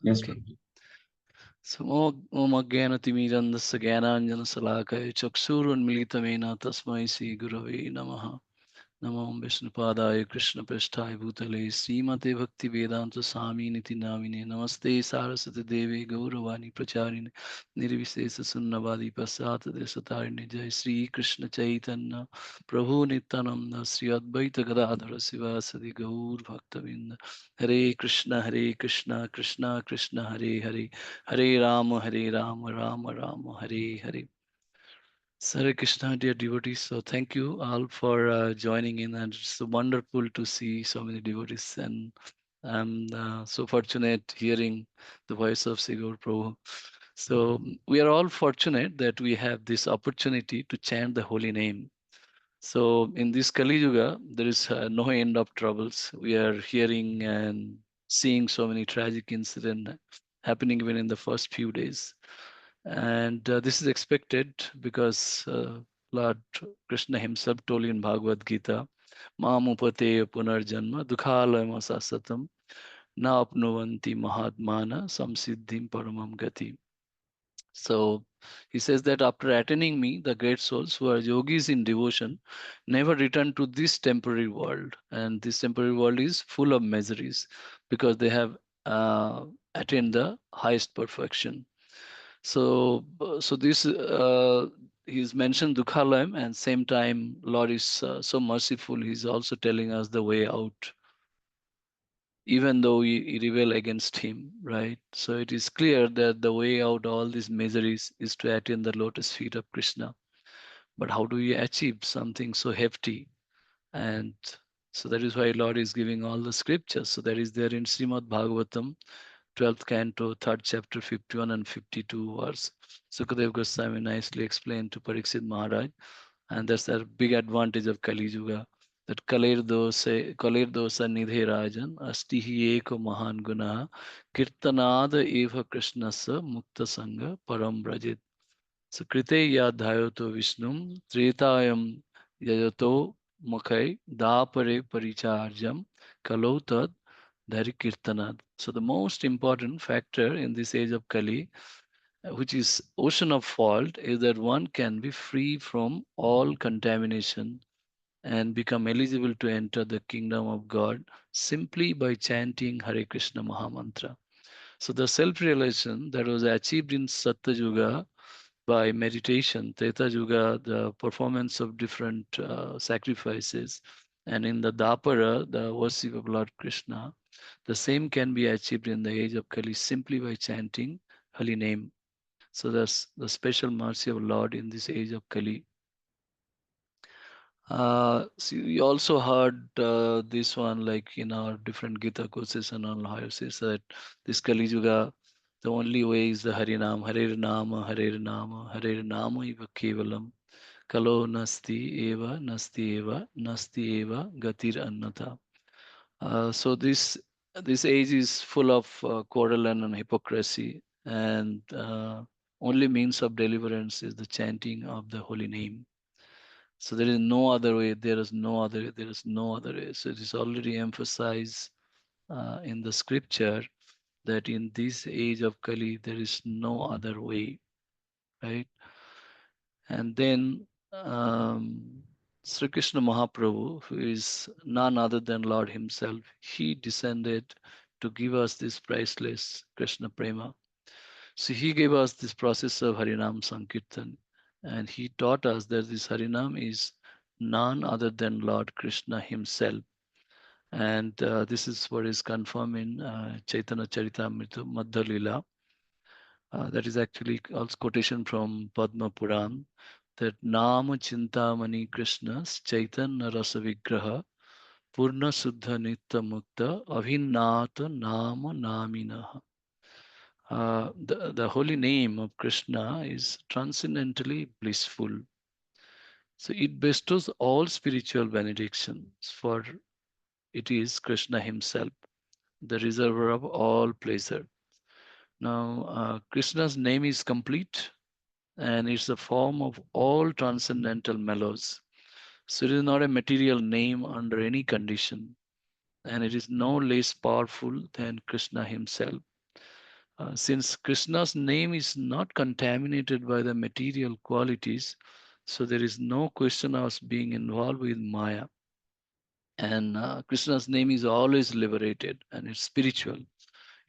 Yes, Okay. Prabhuji. So Om Ajnana-timirandasya Jnananjalakaya Chakshurunmilitamena Tasmai Sri Gurave Namaha. Namo Vishnupadaya Krishna Prasthaya Bhutale Srimate Bhakti Vedanta Swami Niti Namine Namaste Saraswati Devi Gauravani Pracharine Nirvisesa Sunnavadi Pasata Desatarine Jai Sri Krishna Chaitanya Prabhu Nityananda Sri Advaita Gadadhara Sivasadi Gaur Bhaktavinda Hare Krishna Krishna Krishna Hare Hare Hare Rama Rama Hare Hare. Hare Krishna, dear devotees. So thank you all for joining in, and it's wonderful to see so many devotees. And I'm so fortunate hearing the voice of Sigur Prabhu. So we are all fortunate that we have this opportunity to chant the holy name. So in this Kali Yuga, there is no end of troubles. We are hearing and seeing so many tragic incidents happening even in the first few days. And this is expected because Lord Krishna himself told in Bhagavad Gita, Mamupate punarjanma dukhalayam sasatam na apnuvanti mahatmana samsiddhim paramam gati. So he says that after attaining me, the great souls who are yogis in devotion never return to this temporary world. And this temporary world is full of miseries because they have attained the highest perfection. So this he's mentioned Dukhalayam, and same time Lord is so merciful. He's also telling us the way out, even though we rebel against him, right? So it is clear that the way out of all these miseries is to attain the lotus feet of Krishna. But how do we achieve something so hefty? And so that is why Lord is giving all the scriptures. So that is there in Srimad Bhagavatam 12th canto, 3rd chapter, 51 and 52 verse. Sukadev Goswami nicely explained to Pariksit Maharaj, and that's a big advantage of Kali Yuga. That Kalir dosa nidhe rajan astihi eko mahan guna kirtanada eva krishnasa mukta sangha param brajit. So krite yadhayoto vishnum tretayam yajato makai dapare paricharjam kalotad Dhari Kirtanad. So the most important factor in this age of Kali, which is ocean of fault, is that one can be free from all contamination and become eligible to enter the kingdom of God simply by chanting Hare Krishna Mahamantra. So the self-realization that was achieved in Satya Yuga by meditation, Treta Yuga, the performance of different sacrifices, and in the Dapara, the worship of Lord Krishna, the same can be achieved in the age of Kali simply by chanting holy name. So that's the special mercy of Lord in this age of Kali. So we also heard this one like in our different Gita courses and all how it says that this Kali Yuga, the only way is the Harinam, Hare Nama, Hare Nama, Hare Nama Iva Kevalam, Kalo Nasti Eva, Nasti Eva, Gatir Annatha. So this age is full of quarrel and hypocrisy, and only means of deliverance is the chanting of the holy name. So there is no other way. There is no other way. There is no other way. So it is already emphasized in the scripture that in this age of Kali there is no other way, right? And then Sri Krishna Mahaprabhu, who is none other than Lord Himself, He descended to give us this priceless Krishna Prema. So He gave us this process of Harinam Sankirtan, and He taught us that this Harinam is none other than Lord Krishna Himself. And this is what is confirmed in Chaitanya Charitamrita Madhya Lila. That is actually also quotation from Padma Puran that Nama Chintamani Krishna's Chaitanya Rasa Vigraha Purna Suddha Nitya Mukta Avinata Nama Naminaha. The holy name of Krishna is transcendently blissful. So it bestows all spiritual benedictions, for it is Krishna himself, the reservoir of all pleasure. Now, Krishna's name is complete and it's the form of all transcendental mellows. So it is not a material name under any condition, and it is no less powerful than Krishna himself. Since Krishna's name is not contaminated by the material qualities, so there is no question of being involved with Maya. And Krishna's name is always liberated and it's spiritual.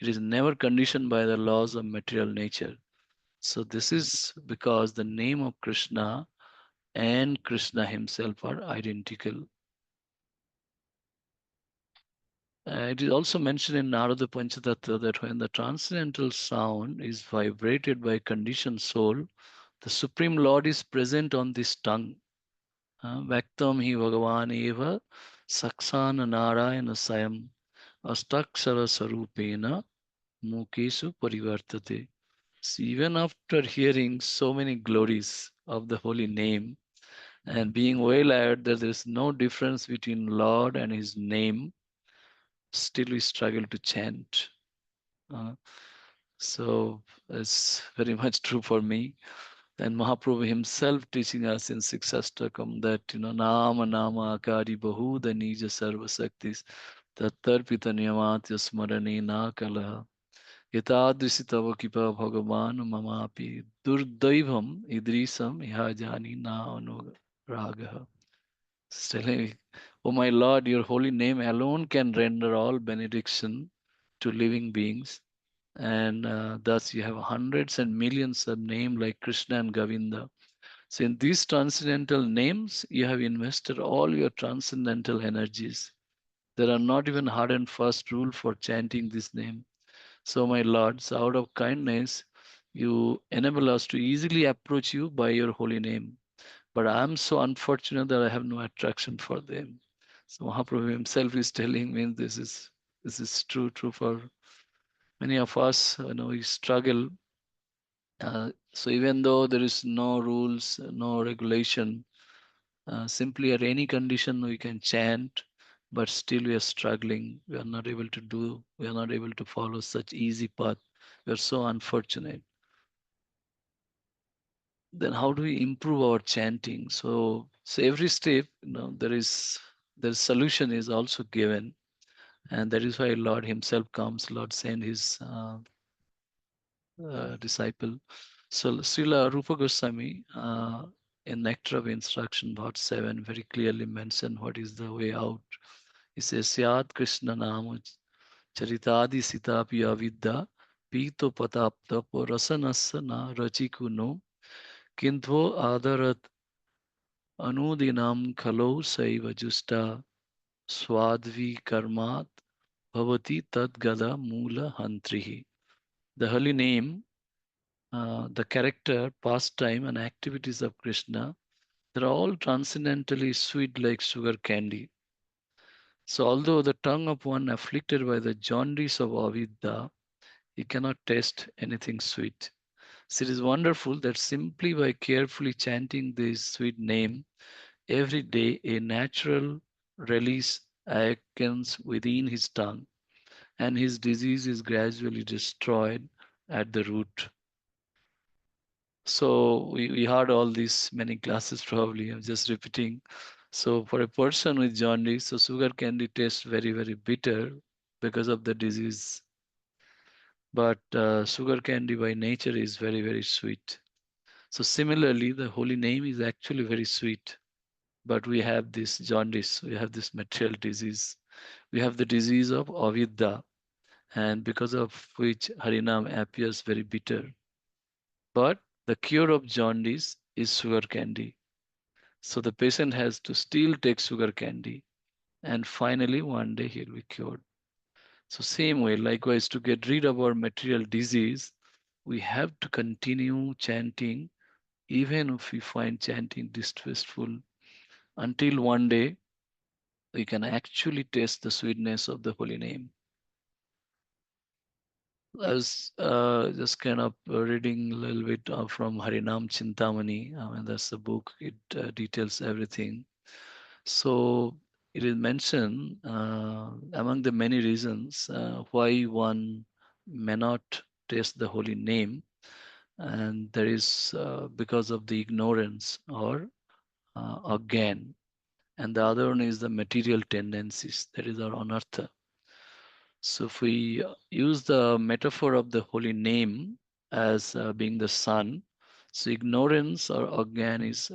It is never conditioned by the laws of material nature. So this is because the name of Krishna and Krishna himself are identical. It is also mentioned in Narada Panchatattva that when the transcendental sound is vibrated by conditioned soul, the Supreme Lord is present on this tongue. Vaktam hi Bhagavan eva saksana narayana sayam astakshara sarupena mukesu parivartate. So even after hearing so many glories of the holy name and being well aware that there is no difference between Lord and his name, still we struggle to chant. Uh, so it's very much true for me. And Mahaprabhu himself teaching us in Sixastakam that, Nama Nama Akari Bahuda Nija Sarva Saktis Tattarpita Niyamatya Smarane Na Kalaha Yatadrisi Tava Kipa Bhagavan Mamapi Durdaivam Idrisam Ihajani Na Anuragaha. Telling me, oh my Lord, your holy name alone can render all benediction to living beings. And thus you have hundreds and millions of names like Krishna and Govinda. So in these transcendental names, you have invested all your transcendental energies. There are not even hard and fast rule for chanting this name. So my lords, out of kindness, you enable us to easily approach you by your holy name. But I am so unfortunate that I have no attraction for them. So Mahaprabhu himself is telling me this is true for many of us. We struggle. So even though there is no rules, no regulation, simply at any condition we can chant, but still we are struggling. We are not able to do. We are not able to follow such easy path. We are so unfortunate. Then how do we improve our chanting? So every step, the solution is also given, and that is why Lord Himself comes. Lord sent His disciple. So Srila Rupa Goswami in Nectar of Instruction, Part 7, very clearly mentioned what is the way out. He says, Syad Krishna Namu Charitadi Sitapi Avidya Pito Patapta Rasanasana Rachikuno Kintvo Adarat Anudinam Khalo Saiva Justa Swadvi Karmat Bhavati Tad Gada Mula Hantrihi. The holy name, the character, pastime, and activities of Krishna, they're all transcendently sweet like sugar candy. So, although the tongue of one afflicted by the jaundice of avidya, he cannot taste anything sweet. So, it is wonderful that simply by carefully chanting this sweet name every day, a natural release awakens within his tongue, and his disease is gradually destroyed at the root. So we heard all these many classes probably. I'm just repeating. So for a person with jaundice, so sugar candy tastes very, very bitter because of the disease. But sugar candy by nature is very, very sweet. So similarly, the holy name is actually very sweet. But we have this jaundice, we have this material disease. We have the disease of avidya, and because of which Harinam appears very bitter. But the cure of jaundice is sugar candy. So the patient has to still take sugar candy, and finally one day he'll be cured. So same way, likewise, to get rid of our material disease, we have to continue chanting, even if we find chanting distasteful, until one day we can actually taste the sweetness of the holy name. I was just kind of reading a little bit from Harinam Chintamani. I mean, that's the book. It details everything. So it is mentioned among the many reasons why one may not taste the holy name, and that is because of the ignorance or again, and the other one is the material tendencies. That is our anartha. So if we use the metaphor of the holy name as being the sun, so ignorance or again is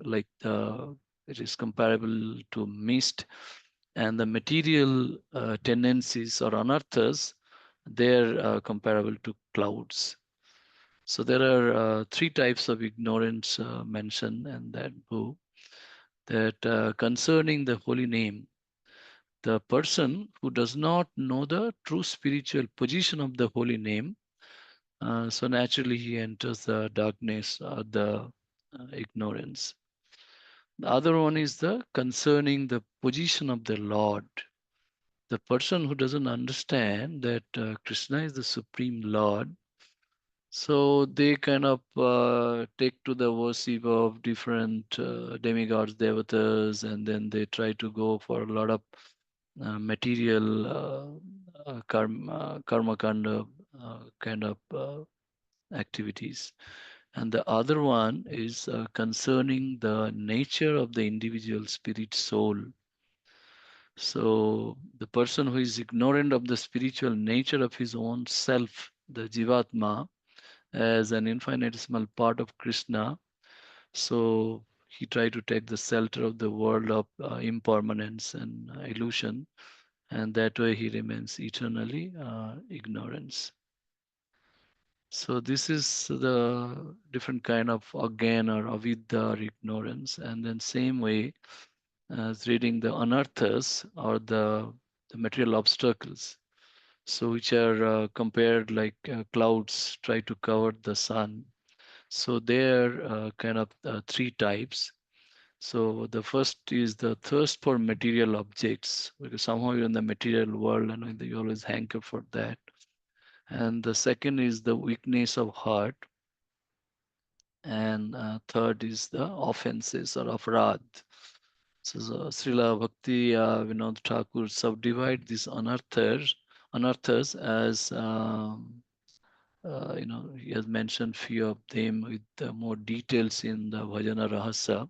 like the it is comparable to mist, and the material tendencies or anarthas, they're comparable to clouds. So there are three types of ignorance mentioned in that book. That concerning the holy name, the person who does not know the true spiritual position of the holy name, so naturally he enters the darkness or the ignorance. The other one is the concerning the position of the Lord. The person who doesn't understand that Krishna is the supreme Lord, so they kind of take to the worship of different demigods, devatas, and then they try to go for a lot of material karma kind of activities. And the other one is concerning the nature of the individual spirit soul. So the person who is ignorant of the spiritual nature of his own self, the Jivatma, as an infinitesimal part of Krishna, so he tried to take the shelter of the world of impermanence and illusion, and that way he remains eternally ignorance. So this is the different kind of again or avidya or ignorance, and then same way as reading the anarthas or the material obstacles. So which are compared like clouds try to cover the sun. So there are kind of three types. So the first is the thirst for material objects, because somehow you're in the material world and you always hanker for that. And the second is the weakness of heart. And third is the offenses or afrad. So Srila Bhakti Vinod Thakur subdivide these anarthas as he has mentioned few of them with more details in the Bhajana Rahasya.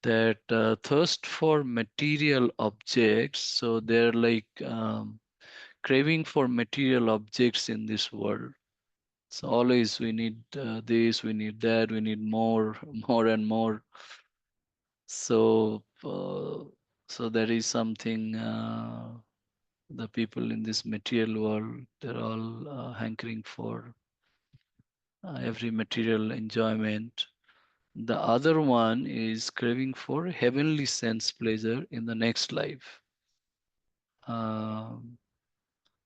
That thirst for material objects, so they're like craving for material objects in this world. So always we need this, we need that, we need more, more and more. So, so there is something. The people in this material world, they're all hankering for every material enjoyment. The other one is craving for heavenly sense pleasure in the next life. Um,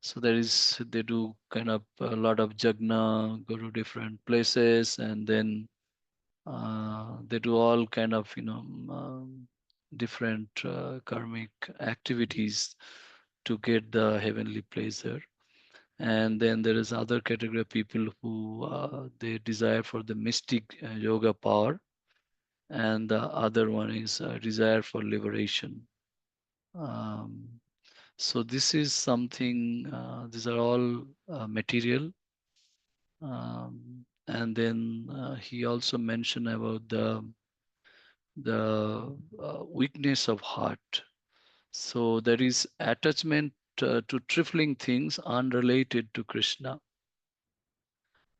so there is they do kind of a lot of jagna, go to different places, and then they do all kind of different karmic activities to get the heavenly pleasure. And then there is other category of people who they desire for the mystic yoga power, and the other one is desire for liberation. Um, so this is something. These are all material. And then he also mentioned about the weakness of heart. So there is attachment to trifling things unrelated to Krishna.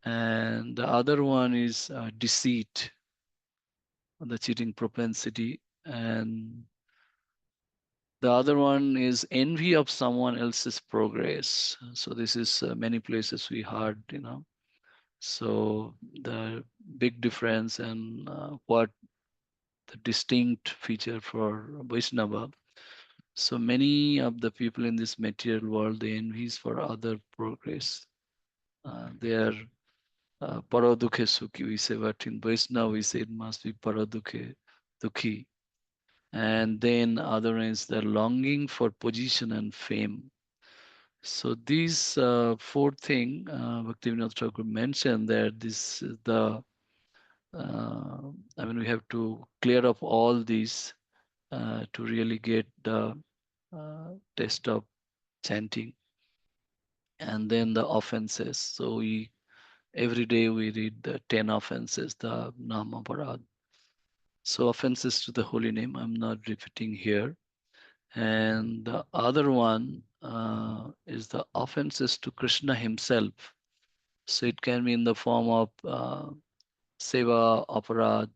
And the other one is deceit, the cheating propensity. And the other one is envy of someone else's progress. So this is many places we heard. So the big difference and what the distinct feature for Vaishnava. So many of the people in this material world, they envies for other progress. They are paradukhe sukhi, we say, but in Vaishnava we say it must be paradukhe dukhi. And then other is the longing for position and fame. So these four things, Bhaktivinoda Thakur mentioned that this is we have to clear up all these to really get the taste of chanting. And then the offenses. So we every day we read the 10 offenses, the Nama Parad. So offenses to the holy name, I'm not repeating here. And the other one is the offenses to Krishna himself. So it can be in the form of seva, aparad.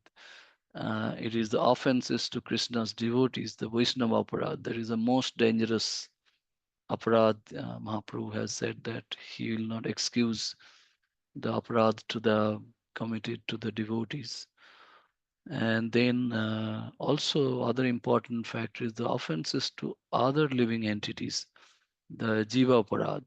It is the offenses to Krishna's devotees, the Vaishnava aparad. That is the most dangerous aparad. Mahaprabhu has said that he will not excuse the aparad to the committed to the devotees. And then also other important factor is the offenses to other living entities, the jiva aparad.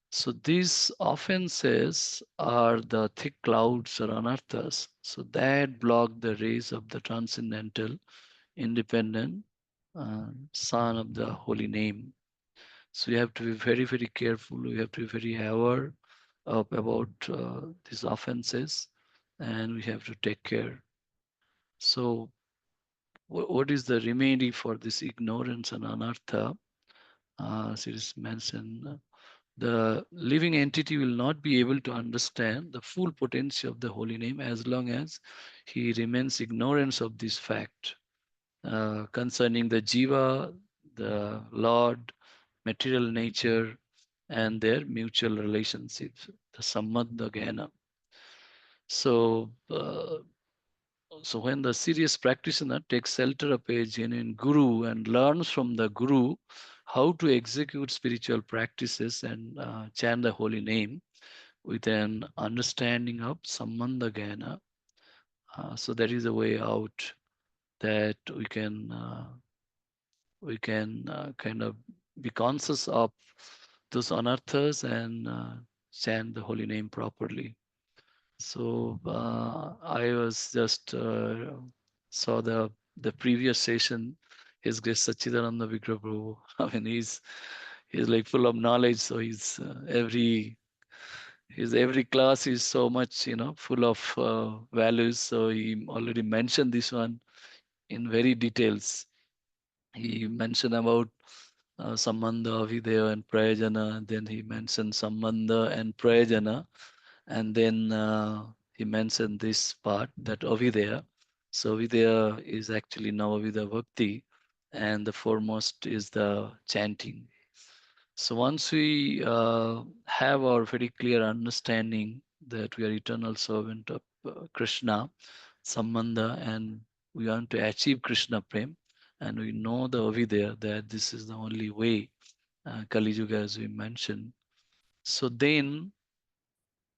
So these offenses are the thick clouds or anarthas. So that block the rays of the transcendental, independent Son of the holy name. So you have to be very, very careful. We have to be very aware about these offenses, and we have to take care. So what is the remedy for this ignorance and anartha? As it is mentioned, the living entity will not be able to understand the full potential of the holy name as long as he remains ignorant of this fact concerning the jiva, the Lord, material nature, and their mutual relationships, the sambandha gana. So, so when the serious practitioner takes shelter of a genuine guru and learns from the guru how to execute spiritual practices and chant the holy name with an understanding of sambandha gana, so that is a way out that we can kind of be conscious of those anarthas and chant the holy name properly. So I was just saw the previous session. His Grace Sachidananda Vigraha Prabhu. I mean, he's like full of knowledge. So his every class is so much full of values. So he already mentioned this one in very details. He mentioned about Sambandha, Avidya, and Prayajana. Then he mentioned Sambandha and Prayajana. And then he mentioned this part that Avidya. So Avidya is actually Navavidya Bhakti. And the foremost is the chanting. So once we have our very clear understanding that we are eternal servant of Krishna, Sambandha, and we want to achieve Krishna Prem, and we know the Avidya that this is the only way, Kali Yuga as we mentioned. So then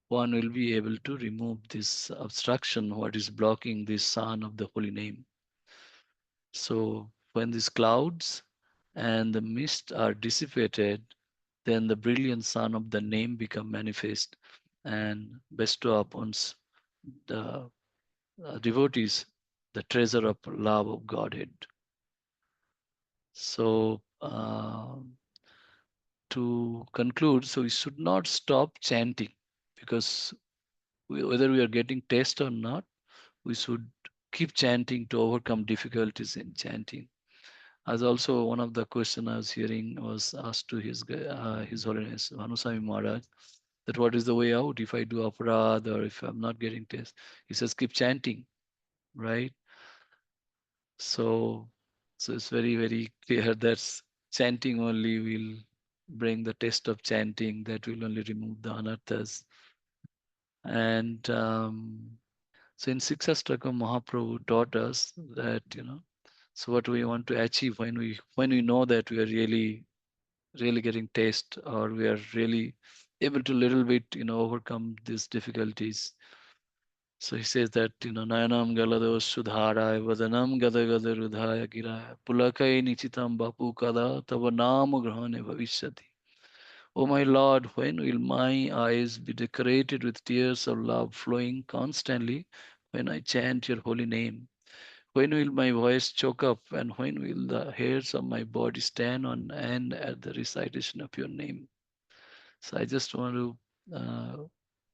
one will be able to remove this obstruction, what is blocking this sun of the holy name. So when these clouds and the mist are dissipated, then the brilliant sun of the name become manifest and bestow upon the devotees the treasure of love of Godhead. So to conclude, so we should not stop chanting because whether we are getting taste or not, we should keep chanting to overcome difficulties in chanting. As also one of the question I was hearing was asked to His Holiness Manusami Maharaj that what is the way out if I do aparad or if I'm not getting taste. He says keep chanting, right? So so it's very very clear that chanting only will bring the taste of chanting that will only remove the anarthas. And so in Siksastakam Mahaprabhu taught us that so what we want to achieve when we know that we are really getting taste or we are really able to little bit overcome these difficulties. So he says that nayanam galado sudharaya vadanam gada gada rudhaya giraya pulakai nichitam bapu kada tava nama grahane bhavishyati. O my Lord, when will my eyes be decorated with tears of love flowing constantly when I chant your holy name? When will my voice choke up and when will the hairs of my body stand on end at the recitation of your name? So I just want to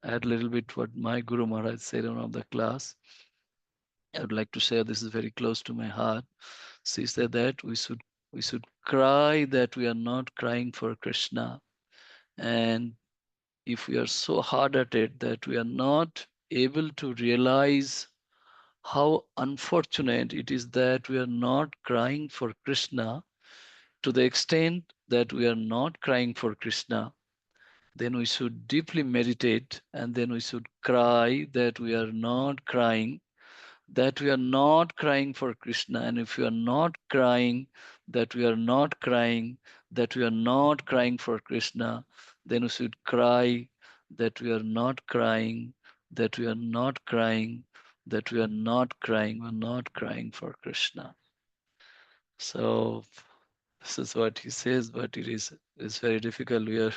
add a little bit what my Guru Maharaj said in one of the class. I would like to share this is very close to my heart. So he said that we should cry that we are not crying for Krishna. And if we are so hard at it that we are not able to realize how unfortunate it is that we are not crying for Krishna, To the extent that we are not crying for Krishna, then we should deeply meditate, and then we should cry that we are not crying, that we are not crying for Krishna. And if we are not crying, that we are not crying, that we are not crying for Krishna, then we should cry that we are not crying, that we are not crying, that we are not crying, we're not crying for Krishna. So this is what he says, but it's very difficult. We are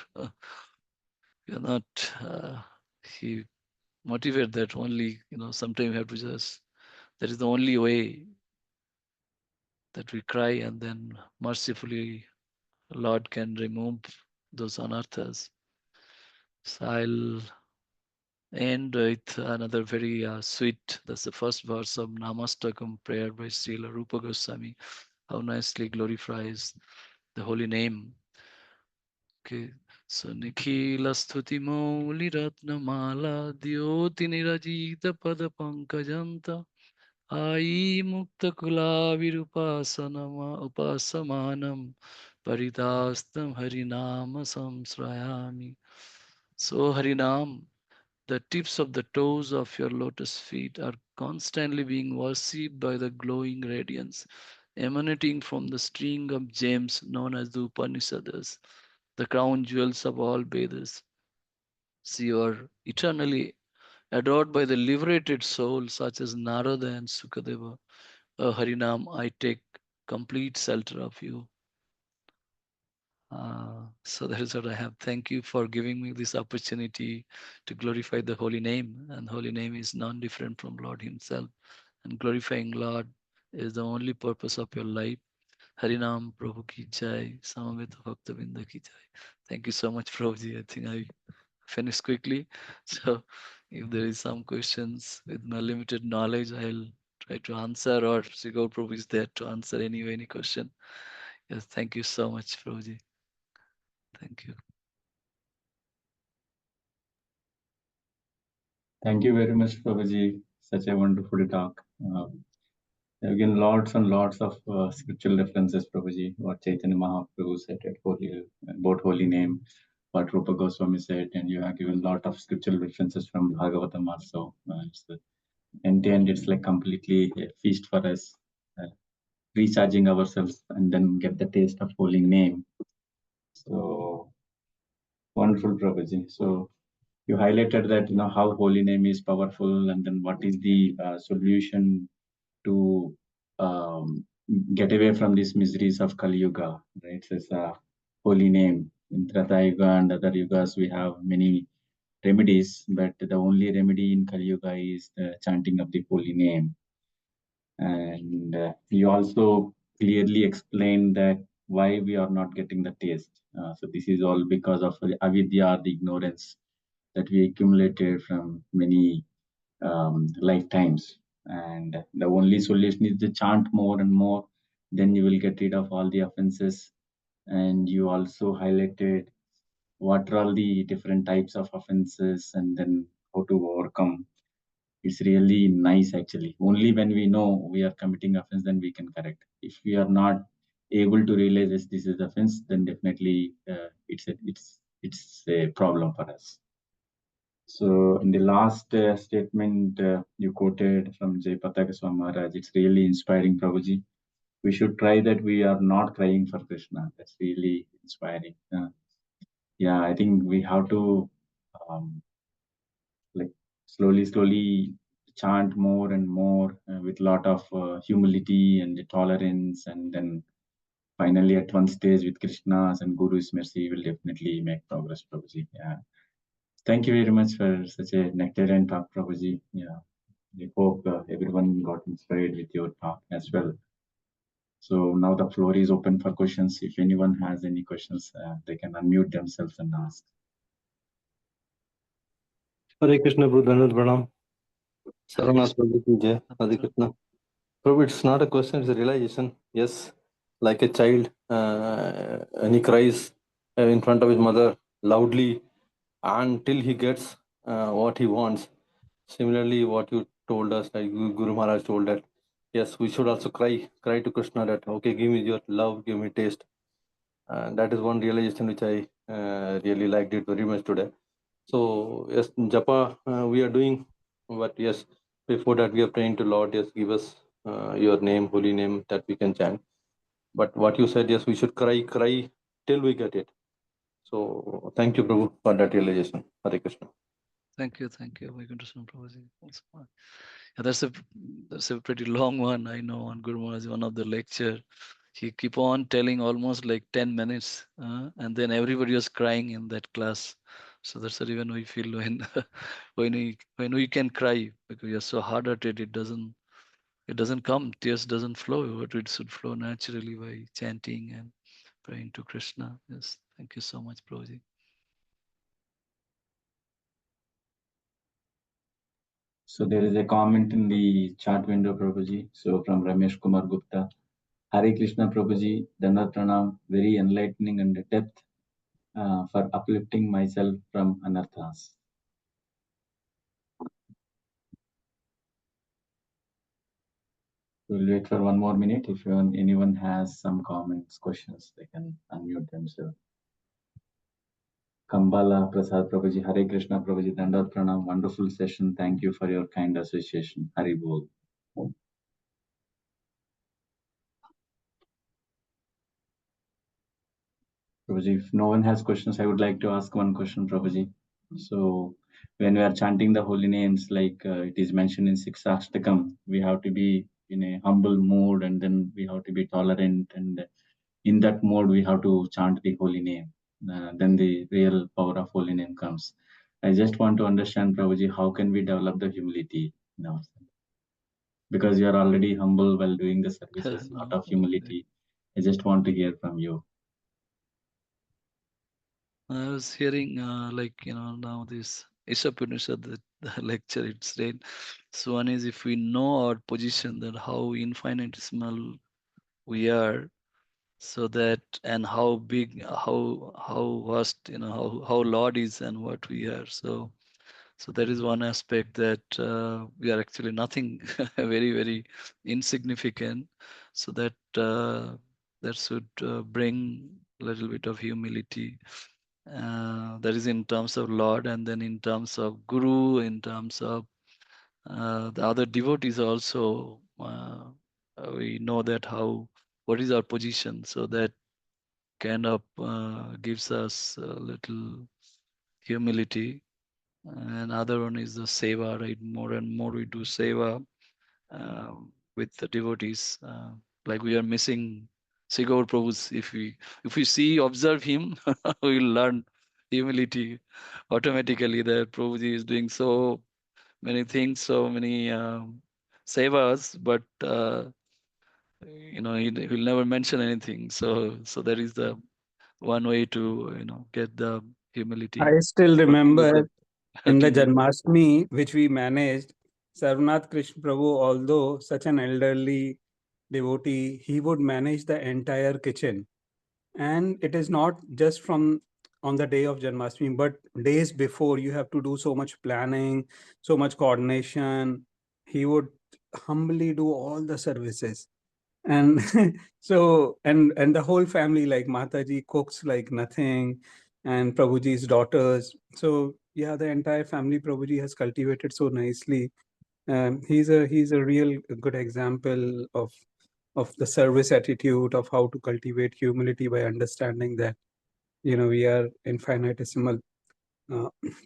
not. He motivate that only. Sometimes we have to just. That is the only way that we cry, and then mercifully Lord can remove those anarthas. So I'll end with another very sweet. That's the first verse of Namastakam prayer by Srila Rupa Goswami. How nicely glorifies the holy name. Okay. So Nikhila Stuti Mauli Ratnamala Dyoti Nirajita Pada Pankajanta Ai Mukta Kula Upasamanam Paridastam Harinama Samsrayami. So Harinam, the tips of the toes of your lotus feet are constantly being worshipped by the glowing radiance emanating from the string of gems known as the Upanishads, the crown jewels of all Vedas. So you are eternally adored by the liberated souls such as Narada and Sukadeva. Harinam, I take complete shelter of you. So that is what I have. Thank you for giving me this opportunity to glorify the holy name. And holy name is non different from Lord Himself. And glorifying Lord is the only purpose of your life. Harinam Prabhu ki jai, Samaveta Bhakta Binda ki jai. Thank you so much, Prabhuji. I think I finished quickly. So if there is some questions with my limited knowledge, I'll try to answer, or Sri Gaur Prabhu is there to answer anyway, any question. Yes, thank you so much, Prabhuji. Thank you. Thank you very much, Prabhuji. Such a wonderful talk. Again, lots and lots of scriptural references, Prabhuji. What Chaitanya Mahaprabhu said about holy name, what Rupa Goswami said, and you have given a lot of scriptural references from Bhagavatam also. In the end, it's like completely a feast for us, recharging ourselves and then get the taste of holy name. So wonderful, Prabhuji. So you highlighted that how holy name is powerful, and then what is the solution to get away from these miseries of Kali Yuga, right? So it's a holy name. In Treta Yuga and other yugas, we have many remedies, but the only remedy in Kali Yuga is the chanting of the holy name. And you also clearly explained that why we are not getting the taste. So this is all because of avidya, the ignorance that we accumulated from many lifetimes. And the only solution is to chant more and more, then you will get rid of all the offenses. And you also highlighted what are all the different types of offenses and then how to overcome. It's really nice actually. Only when we know we are committing offense, then we can correct. If we are not able to realize this is offense, then definitely it's a problem for us. So in the last statement you quoted from Japa Goswami Maharaj, it's really inspiring, Prabhuji. We should try that we are not crying for Krishna. That's really inspiring. Yeah, I think we have to like slowly chant more and more with a lot of humility and tolerance, and then finally at one stage with Krishna's and Guru's mercy, will definitely make progress, Prabhuji. Yeah. Thank you very much for such a nectarian talk, Prabhuji. Yeah. I hope everyone got inspired with your talk as well. So now the floor is open for questions. If anyone has any questions, they can unmute themselves and ask. Hare Krishna, Prabhu, Dhanavad Pranam. Sarvanatha Krsna Jai, Hare Krishna. Prabhu, it's not a question, it's a realization. Yes, like a child, and he cries in front of his mother loudly until he gets what he wants. Similarly, what you told us, like Guru Maharaj told that, yes, we should also cry to Krishna that, okay, give me your love, give me taste. And that is one realization which I really liked it very much today. So yes, Japa we are doing, but yes, before that we are praying to Lord. Yes, give us your name, holy name, that we can chant. But what you said, yes, we should cry till we get it. So thank you, Prabhu, for that realization. Hare Krishna. Thank you, Vaikuntha Prabhuji. Yeah, that's a pretty long one. I know on Guru Maharaj, one of the lecture, he keep on telling almost like 10 minutes, and then everybody was crying in that class. So that's the reason we feel when when we can cry because we are so hard-hearted, it doesn't come, tears doesn't flow, but it should flow naturally by chanting and praying to Krishna. Yes, thank you so much, Prabhuji. So there is a comment in the chat window, Prabhuji. So from Ramesh Kumar Gupta, Hare Krishna Prabhuji, Dandat Pranam, very enlightening and depth for uplifting myself from anarthas. We'll wait for one more minute. If anyone has some comments, questions, they can unmute themselves. Kambala Prasad Prabhuji, Hare Krishna Prabhuji, Dandat Pranam, wonderful session. Thank you for your kind association. Hari Bol. Prabhuji, if no one has questions, I would like to ask one question, Prabhuji. So, when we are chanting the holy names, like it is mentioned in Sikshashtakam, we have to be in a humble mood and then we have to be tolerant. And in that mode, we have to chant the holy name. Then the real power of holy name comes. I just want to understand, Prabhuji, how can we develop the humility in ourselves? Because you are already humble while doing the services, lot of humility. I just want to hear from you. I was hearing now this Ishapunisha, the lecture it said. So one is if we know our position, that how infinitesimal we are, so that and how big, how vast, how Lord is and what we are. So that is one aspect that we are actually nothing, very very insignificant. So that should bring a little bit of humility. That is in terms of Lord, and then in terms of Guru, in terms of the other devotees also. We know that what is our position, so that kind of gives us a little humility. And other one is the seva, right? More and more we do seva with the devotees. Like we are missing Sigaur Prabhu's. If we see, observe him, we will learn humility automatically. That Prabhuji is doing so many things, so many sevas, but he will never mention anything. So that is the one way to get the humility. I still But remember in the can you? Janmashtami, which we managed, Sarvanatha Krsna Prabhu, although such an elderly devotee, he would manage the entire kitchen. And it is not just from on the day of Janmashtami, but days before. You have to do so much planning, so much coordination. He would humbly do all the services. And and the whole family, like Mataji cooks like nothing, and Prabhuji's daughters. So yeah, the entire family Prabhuji has cultivated so nicely. He's a real good example of the service attitude, of how to cultivate humility by understanding that we are infinitesimal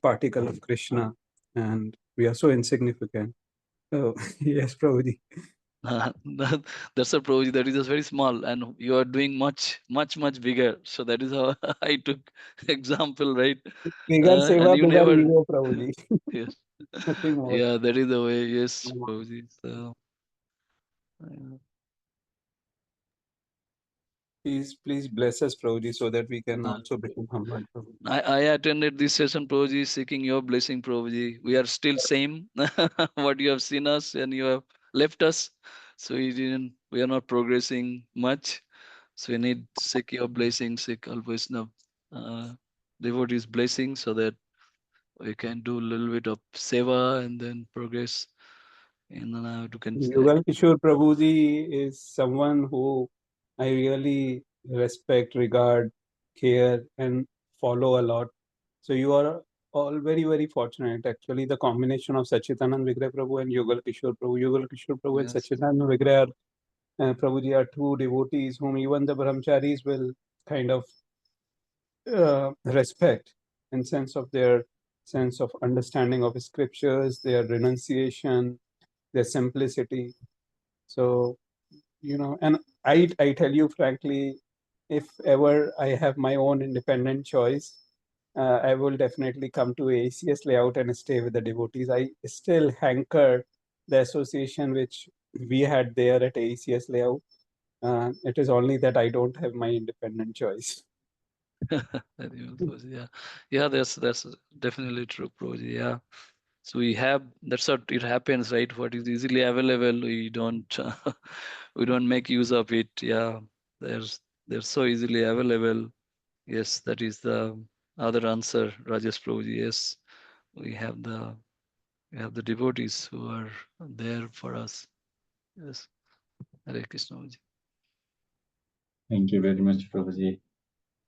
particle of Krishna, and we are so insignificant. So yes, Prabhuji. That's a Prabhuji. That is just very small, and you are doing much, much, much bigger. So that is how I took example, right? Bigger And seva, you bigger never, ego, Prabhuji. yes, Nothing more. yeah, that is the way. Yes, Prabhuji. So, Please bless us, Prabhuji, so that we can uh, also become humble. Prabhuji. I attended this session, Prabhuji, seeking your blessing, Prabhuji. We are still same. What you have seen us and you have left us. So we are not progressing much. So we need to seek your blessing, seek all Vaishnava devotees' blessing, so that we can do a little bit of seva and then progress. And then to Yugal Kishore Prabhuji is someone who I really respect, regard, care, and follow a lot. So you are all very, very fortunate. Actually, the combination of Sachidanand Vigrah Prabhu and Yugal Kishore Prabhu and Yes. Sachidanand Vigrah Prabhuji are two devotees whom even the brahmacharis will kind of respect in sense of their sense of understanding of scriptures, their renunciation, their simplicity. So, and I tell you frankly, if ever I have my own independent choice, I will definitely come to ACS layout and stay with the devotees. I still hanker the association which we had there at ACS layout. It is only that I don't have my independent choice. Yeah, that's definitely true, Prabhuji. Yeah. So we have, that's what it happens, right? What is easily available, we don't we don't make use of it. Yeah, they're so easily available. Yes, that is the other answer, Rajesh Prabhuji. Yes, we have the devotees who are there for us. Yes, Hare Krishna. Prabhuji. Thank you very much, Prabhuji.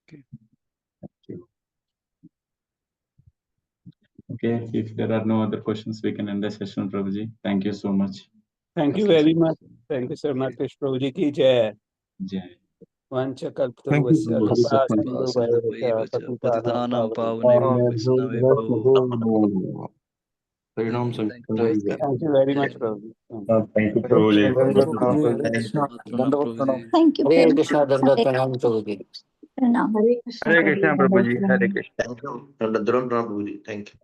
Okay. Thank you. Okay, if there are no other questions, we can end the session, Prabhuji. Thank you so much. Thank you Okay, very so- much. Thank you, Sarvanatha Krsna prabhuji ki jai. Jai. Vanchakalptaruvasya Hare kripa Krishna. sindhuvaiva Patitanam patitanam pavanebhyo Pranam Thank you, Sankaraya. Thank you very much, Prabhuji. Thank you, Prabhuji. Prabhuji. Thank you. Hare Prabhu. Krishna, Dandavat Pranam Prabhuji. Pranam. Hare Krishna Prabhuji. Hare Krishna. Thank you. Thank you.